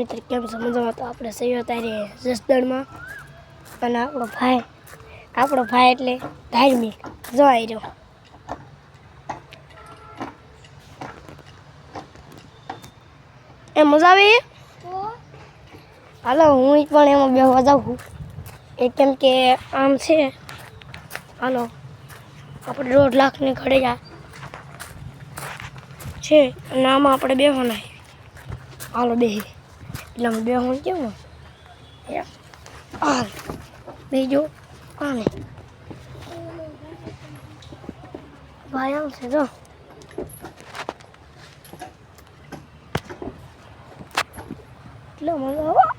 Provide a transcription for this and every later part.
મિત્રો કેમ સમજવા તો આપણે સહી તારે જસદણમાં અને આપણો ભાઈ એટલે ધાર્મિક જવાઈ રહ્યો એ મજા આવે હાલો હું પણ એમાં બેહવા જાઉં એ કેમ કે આમ છે હાલો આપણે 1.5 લાખની ઘડે છે અને આમાં આપણે બેહવાના હાલો બેહી એટલે અમે બેહવાનું કેવું હાલ બીજું આને ભાઈ આવશે જો એટલે મજા આવે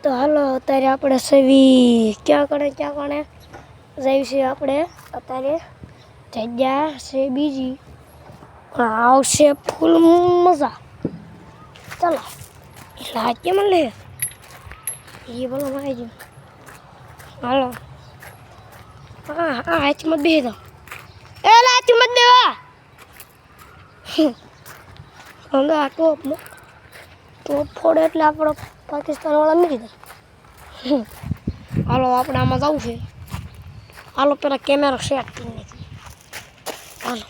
તો હાલો અત્યારે આપણે સેવી ક્યાં કણે જઈએ છીએ આપણે અત્યારે જગ્યા છે બીજી પણ આવશે ફૂલ મજા ચાલો એટલે આ કેમ લે એ બોલો મારી ગયું હાલો હા હાથી મત બેસી દો એ હાથી મત દેવા આ ટોપ ફોડે એટલે આપણો પાકિસ્તાન વાળા મૂકી દે હાલો આપણે આમાં જવું છે હાલો પેલા કેમેરા સેટ કરી નાખીએ હાલો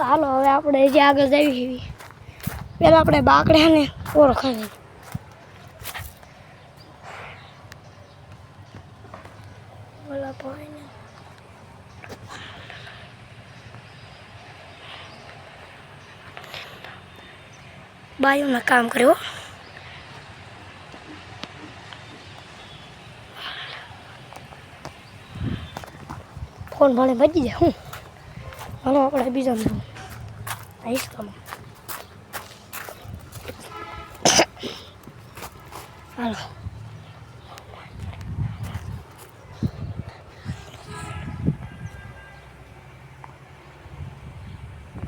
હાલો હવે આપણે જે આગળ જઈએ છીએ પહેલાં આપણે બાકડ્યાને ઓળખાવી ઓલા ભાઈને બાયુના કામ કર્યો ફોન ભાડે બચી જાય હું હાલો આપણે બીજા જવું હિસ્સામાં હાલો